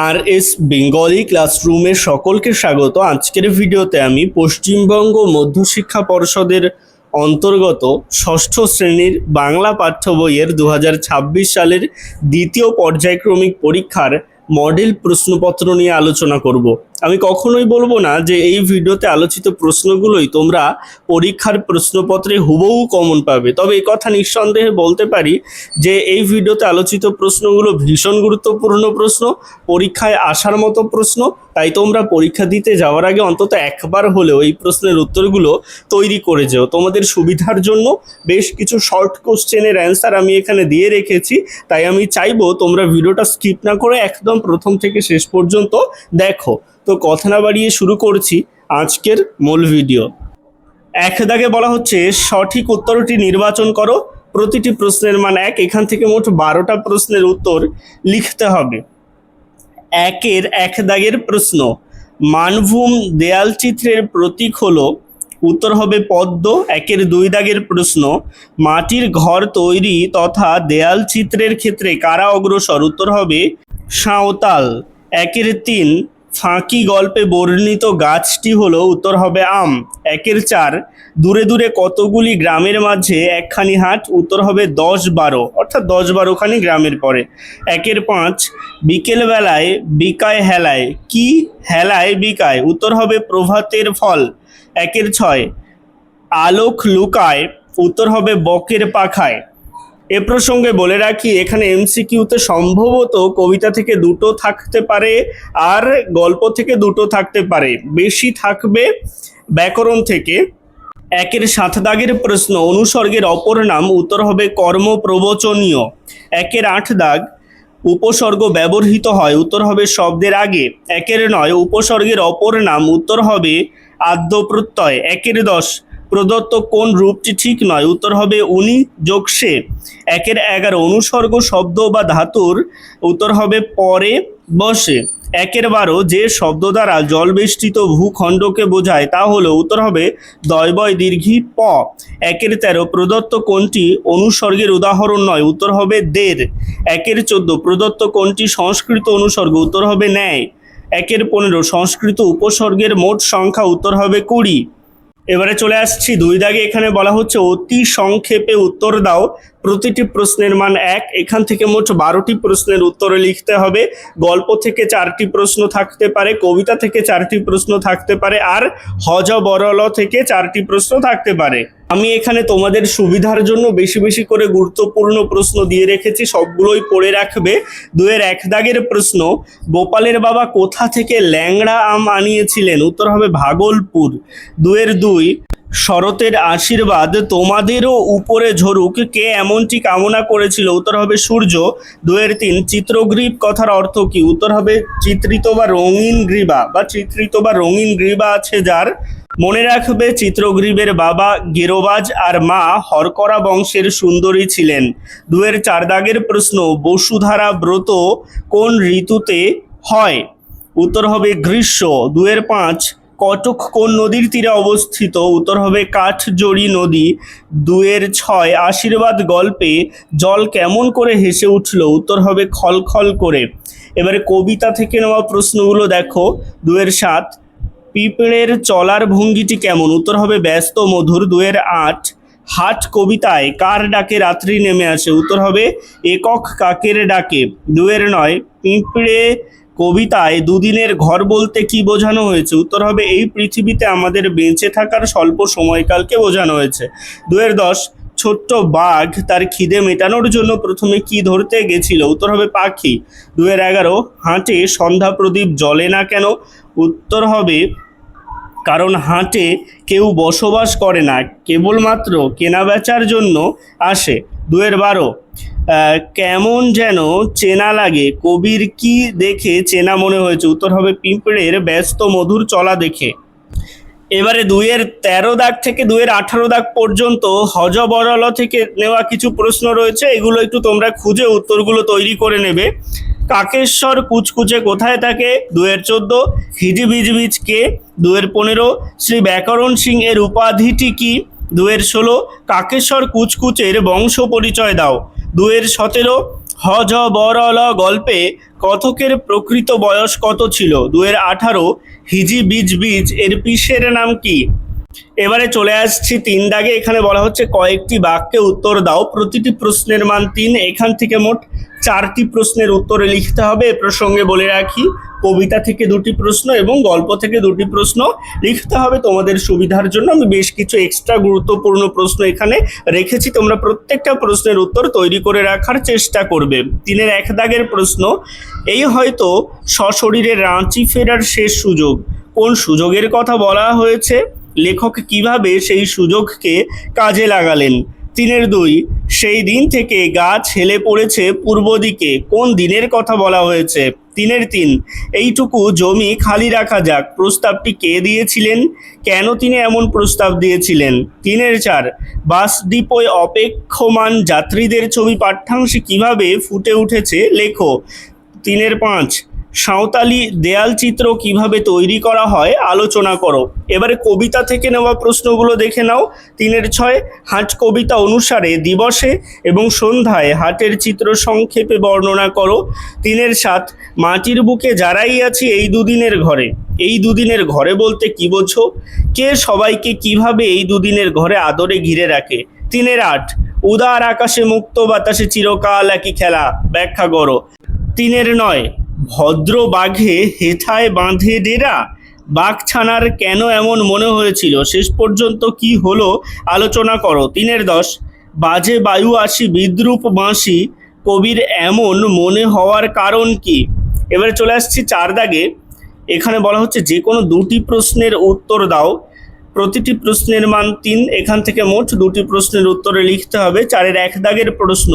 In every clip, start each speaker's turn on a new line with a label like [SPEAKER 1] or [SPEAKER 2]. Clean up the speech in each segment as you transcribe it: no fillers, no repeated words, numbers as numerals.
[SPEAKER 1] আর S Bengali ক্লাসরুমে সকলকে স্বাগত। আজকের ভিডিওতে আমি পশ্চিমবঙ্গ মধ্যশিক্ষা পর্ষদের অন্তর্গত ষষ্ঠ শ্রেণীর বাংলা পাঠ্য বইয়ের 2026 সালের দ্বিতীয় পর্যায়ক্রমিক পরীক্ষার মডেল প্রশ্নপত্র নিয়ে আলোচনা করব। আমি কখনোই বলবো না যে এই ভিডিওতে আলোচিত প্রশ্নগুলোই তোমরা পরীক্ষার প্রশ্নপত্রে হুবহু কমন পাবে, তবে এই কথা নিঃসন্দেহে বলতে পারি যে এই ভিডিওতে আলোচিত প্রশ্নগুলো ভীষণ গুরুত্বপূর্ণ প্রশ্ন, পরীক্ষায় আসার মতো প্রশ্ন। তাই তোমরা পরীক্ষা দিতে যাওয়ার আগে অন্তত একবার হলেও এই প্রশ্নের উত্তরগুলো তৈরি করে যেও। তোমাদের সুবিধার জন্য বেশ কিছু শর্ট কোশ্চেনের অ্যান্সার আমি এখানে দিয়ে রেখেছি, তাই আমি চাইবো তোমরা ভিডিওটা স্কিপ না করে একদম প্রথম থেকে শেষ পর্যন্ত দেখো। তো কথা না বাড়িয়ে শুরু করছি আজকের মূল ভিডিও। এক দাগে বলা হচ্ছে সঠিক উত্তরটি নির্বাচন করো, প্রতিটি প্রশ্নের মান 1। এখান থেকে মোট 12টা প্রশ্নের উত্তর লিখতে হবে। একের এক দাগের প্রশ্ন, মানভূম দেয়াল চিত্রের প্রতীক হলো, উত্তর হবে পদ্ম। একের 2 দাগের প্রশ্ন, মাটির ঘর তৈরি তথা দেয়াল চিত্রের ক্ষেত্রে কারা অগ্রসর, উত্তর হবে সাঁওতাল। একের 3, ফাঁকি গল্পে বর্ণিত গাছটি হলো, উত্তর হবে আম। একের 4, দূরে দূরে কতগুলি গ্রামের মাঝে একখানি হাট, উত্তর হবে 10-12, অর্থাৎ 10-12খানি গ্রামের পরে। একের 5, বিকেলবেলায় বিকায় হেলায়, কি হেলায় বিকায়, উত্তর হবে প্রভাতের ফল। একের 6, আলোক লুকায়, উত্তর হবে বকের পাখায়। এ প্রসঙ্গে বলে রাখি, এখানে এমসিকিউতে সম্ভবত কবিতা থেকে 2টো থাকতে পারে আর গল্প থেকে 2টো থাকতে পারে, বেশি থাকবে ব্যাকরণ থেকে। একের 7 দাগের প্রশ্ন, অনুসর্গের অপর নাম, উত্তর হবে কর্মপ্রবচনীয়। একের 8 দাগ, উপসর্গ ব্যবহৃত হয়, উত্তর হবে শব্দের আগে। একের 9, উপসর্গের অপর নাম, উত্তর হবে আদ্য প্রত্যয়। একের 10, প্রদত্ত কোন রূপটি ঠিক নয়, উত্তর হবে উনি যোগ সে। একের 11, অনুসর্গ শব্দ বা ধাতুর, উত্তর হবে পরে বসে। একের 12, যে শব্দ দ্বারা জলবেষ্টিত ভূখণ্ডকে বোঝায় তা হলো, উত্তর হবে দয়বয় দীর্ঘী প। একের 13, প্রদত্ত কোনটি অনুসর্গের উদাহরণ নয়, উত্তর হবে দের। একের 14, প্রদত্ত কোনটি সংস্কৃত অনুসর্গ, উত্তর হবে ন্যায়। একের 15, সংস্কৃত উপসর্গের মোট সংখ্যা, উত্তর হবে 20। এবারে চলে আসছি 2 দাগে। এখানে বলা হচ্ছে অতি সংক্ষেপে উত্তর দাও, প্রতিটি প্রশ্নের মান 1। এখান থেকে মোট 12টি প্রশ্নের উত্তর লিখতে হবে। গল্প থেকে 4টি প্রশ্ন থাকতে পারে, কবিতা থেকে 4টি প্রশ্ন থাকতে পারে, আর হজ বরল থেকে 4টি প্রশ্ন থাকতে পারে। আমি এখানে তোমাদের সুবিধার জন্য বেশি বেশি করে গুরুত্বপূর্ণ প্রশ্ন দিয়ে রেখেছি, সবগুলোই পড়ে রাখবে। 2-এর 1 দাগের প্রশ্ন, গোপালের বাবা কোথা থেকে ল্যাংড়া আম আনিয়েছিলেন, উত্তর হবে ভাগলপুর। 2-এর 2, শরতের আশীর্বাদ তোমাদেরও উপরে ঝরুক, কে এমনটি কামনা করেছিল, উত্তর হবে সূর্য। 2-এর 3, চিত্রগ্রীব কথার অর্থ কি, উত্তর হবে চিত্রিত বা রঙিন গ্রীবা, বা চিত্রিত বা রঙিন গ্রীবা আছে যার। মনে রাখবে চিত্রগ্রীবের বাবা গেরোবাজ আর মা হরকরা বংশের সুন্দরী ছিলেন। 2-এর 4 দাগের প্রশ্ন, বসুধারা ব্রত কোন ঋতুতে হয়, উত্তর হবে গ্রীষ্ম। 2-এর 5, কটক কোন নদীর তীরে অবস্থিত, উত্তর হবে কাঠজড়ি নদী। 2-এর 6, আশীর্বাদ গল্পে জল কেমন করে হেসে উঠল, উত্তর হবে খলখল করে। এবারে কবিতা থেকে নেওয়া প্রশ্নগুলো দেখো। 2-এর 7, পিঁপড়ের চলার ভঙ্গিটি কেমন, উত্তর হবে ব্যস্ত মধুর। 2-এর 8, হাট কবিতায় কার ডাকে রাত্রি নেমে আসে, উত্তর হবে একক কাকের ডাকে। 2-এর 9, পিঁপড়ে কবিতায় দুদিনের ঘর বলতে কি বোঝানো হয়েছে, উত্তর হবে এই পৃথিবীতে আমাদের বেঁচে থাকার স্বল্প সময়কালকে বোঝানো হয়েছে। 2-এর 10, ছোট্ট বাঘ তার খিদে মেটানোর জন্য প্রথমে কি ধরতে গেছিল, উত্তর হবে পাখি। 2-এর 11, হাটে সন্ধ্যা প্রদীপ জ্বলে না কেন, উত্তর হবে কারণ হাটে কেউ বসবাস করে না, কেবলমাত্র কেনাবেচার জন্য আসে। 2-এর 12, কেমন যেন চেনা লাগে, কবির কি দেখে চেনা মনে হয়েছে, উত্তর হবে পিঁপড়ের ব্যস্ত মধুর চলা দেখে। এবারে 2-এর 13 দাগ থেকে 2-এর 18 দাগ পর্যন্ত হজবরল থেকে নেওয়া কিছু প্রশ্ন রয়েছে, এগুলো একটু তোমরা খুঁজে উত্তরগুলো তৈরি করে নেবে। কাকেশ্বর কুচকুচে কোথায় থাকে, 2-এর 14, হিজিবিজবিজ কে। 2-এর 15, শ্রী ব্যাকরণ সিং এর উপাধিটি কি। 2-এর 16, কাকেশ্বর কুচকুচের বংশ পরিচয় দাও। 2-এর 17, হ জ বর ল গল্পে কথকের প্রকৃত বয়স কত ছিল? 2018। হিজি বীজ বীজ এর পিসের নাম কি? এবারে চলে আসছি 3 দাগে। এখানে বলা হচ্ছে কয়েকটি বাক্যে উত্তর দাও, প্রতিটি প্রশ্নের মান 3। এখান থেকে মোট 4টি প্রশ্নের উত্তর লিখতে হবে। এ প্রসঙ্গে বলে রাখি, কবিতা থেকে 2টি প্রশ্ন এবং গল্প থেকে 2টি প্রশ্ন লিখতে হবে। তোমাদের সুবিধার জন্য আমি বেশ কিছু এক্সট্রা গুরুত্বপূর্ণ প্রশ্ন এখানে রেখেছি, তোমরা প্রত্যেকটা প্রশ্নের উত্তর তৈরি করে রাখার চেষ্টা করবে। 3-এর 1 দাগের প্রশ্ন, এই হয়তো সশরীরে রাঁচি ফেরার শেষ সুযোগ। কোন সুযোগের কথা বলা হয়েছে? লেখক কিভাবে সেই সুযোগকে কাজে লাগালেন? 3-এর 2, সেই দিন থেকে গাছ হেলে পড়েছে পূর্ব দিকে। কোন দিনের কথা বলা হয়েছে? 3-এর 3, এইটুকু জমি খালি রাখা যাক, প্রস্তাবটি কে দিয়েছিলেন? কেন তিনি এমন প্রস্তাব দিয়েছিলেন? 3-এর 4, বাস ডিপোয় অপেক্ষমান যাত্রীদের ছবি পাঠ্যাংশে কিভাবে ফুটে উঠেছে লেখো। 3-এর 5, সাঁওতালি দেয়াল চিত্র কিভাবে তৈরি করা হয় আলোচনা করো। এবারে কবিতা থেকে নেওয়া প্রশ্নগুলো দেখে নাও। 3-এর 6, হাট কবিতা অনুসারে দিবসে এবং সন্ধ্যায় হাটের চিত্র সংক্ষেপে বর্ণনা করো। 3-এর 7, মাটির বুকে যারাই আছি এই দুদিনের ঘরে। এই দুদিনের ঘরে বলতে কি বোঝো? কে সবাইকে কিভাবে এই দুদিনের ঘরে আদরে ঘিরে রাখে? 3-এর 8, উদার আকাশে মুক্ত বাতাসে চিরকাল একই খেলা, ব্যাখ্যা করো। 3-এর 9, ভদ্র বাঘে হেথায় বাঁধে ডেরা, বাঘছানার কেন এমন মনে হয়েছিল, শেষ পর্যন্ত কি হলো আলোচনা করো। 3-এর 10, বাজে বায়ু আসি বিদ্রূপ বাঁশি, কবির এমন মনে হওয়ার কারণ কি? এবারে চলে আসছি 4 দাগে। এখানে বলা হচ্ছে যে কোনো 2টি প্রশ্নের উত্তর দাও, প্রতিটি প্রশ্নের মান 3। এখান থেকে মোট 2টি প্রশ্নের উত্তরে লিখতে হবে। 4-এর 1 দাগের প্রশ্ন,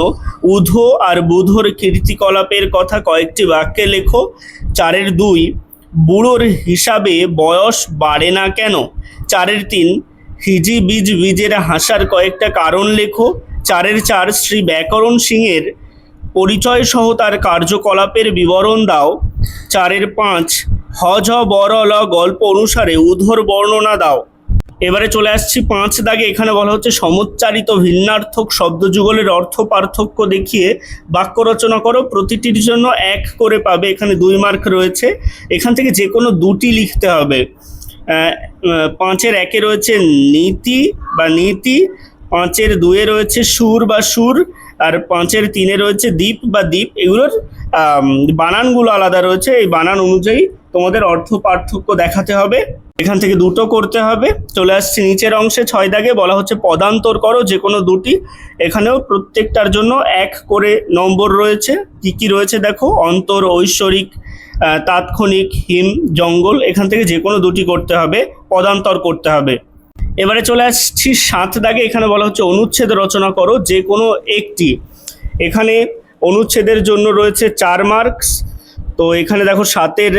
[SPEAKER 1] উধো আর বুধোর কীর্তিকলাপের কথা কয়েকটি বাক্যে লেখো। 4-এর 2, বুড়োর হিসাবে বয়স বাড়ে না কেন? 4-এর 3, হিজি বীজ বীজের হাসার কয়েকটা কারণ লেখো। 4-এর 4, শ্রী ব্যাকরণ সিংয়ের পরিচয় সহ তার কার্যকলাপের বিবরণ দাও। 4-এর 5, হ ঝ বর ল গল্প অনুসারে উধোর বর্ণনা দাও। এবারে চলে আসছি 5 দাগে। এখানে বলা হচ্ছে সমুচ্চারিত ভিন্নার্থক শব্দযুগলের অর্থ পার্থক্য দেখিয়ে বাক্য রচনা করো, প্রতিটির জন্য 1 করে পাবে। এখানে 2 মার্ক রয়েছে, এখান থেকে যে কোনো 2টি লিখতে হবে। 5-এর 1-এ রয়েছে নীতি বা নীতি, 5-এর 2-এ রয়েছে সুর বা সুর, আর 5-এর 3-এ রয়েছে দ্বীপ বা দ্বীপ। এগুলোর বানানগুলো আলাদা রয়েছে, এই বানান অনুযায়ী তোমাদের অর্থ পার্থক্য দেখাতে হবে। এখান থেকে 2টো করতে হবে। চলে আসছি নিচের অংশে 6 দাগে, বলা হচ্ছে পদান্তর করো যে কোনো 2টি। এখানেও প্রত্যেকটার জন্য 1 করে নম্বর রয়েছে। কি কি রয়েছে দেখো, অন্তর, ঐশ্বরিক, তাৎক্ষণিক, হিম, জঙ্গল। এখান থেকে যে কোনো 2টি করতে হবে, পদান্তর করতে হবে। এবারে চলে আসছি 7 দাগে। এখানে বলা হচ্ছে অনুচ্ছেদ রচনা করো যে কোনো একটি। এখানে অনুচ্ছেদের জন্য রয়েছে 4 মার্কস। তো এখানে দেখো 7-এর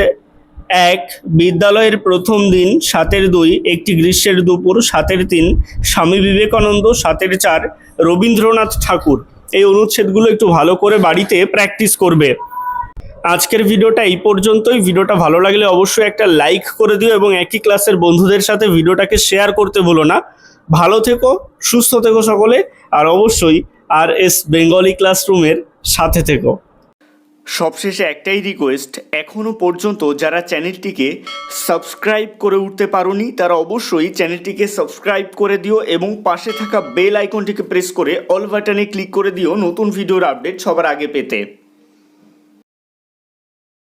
[SPEAKER 1] 1, বিদ্যালয়ের প্রথম দিন। 7-এর 2, একটি গ্রীষ্মের দুপুর। 7-এর 3, স্বামী বিবেকানন্দ। 7-এর 4, রবীন্দ্রনাথ ঠাকুর। এই অনুচ্ছেদগুলো একটু ভালো করে বাড়িতে প্র্যাকটিস করবে। আজকের ভিডিওটা এই পর্যন্তই। ভিডিওটা ভালো লাগলে অবশ্যই একটা লাইক করে দিও এবং একই ক্লাসের বন্ধুদের সাথে ভিডিওটাকে শেয়ার করতে ভুলো না। ভালো থেকো, সুস্থ থেকো সকলে, আর অবশ্যই RS বেঙ্গলি ক্লাসরুমের সাথে থেকো। সবশেষে একটাই রিকোয়েস্ট, এখনও পর্যন্ত যারা চ্যানেলটিকে সাবস্ক্রাইব করে উঠতে পারোনি তারা অবশ্যই চ্যানেলটিকে সাবস্ক্রাইব করে দিও এবং পাশে থাকা বেল আইকনটিকে প্রেস করে অল বাটনে ক্লিক করে দিও নতুন ভিডিওর আপডেট সবার আগে পেতে।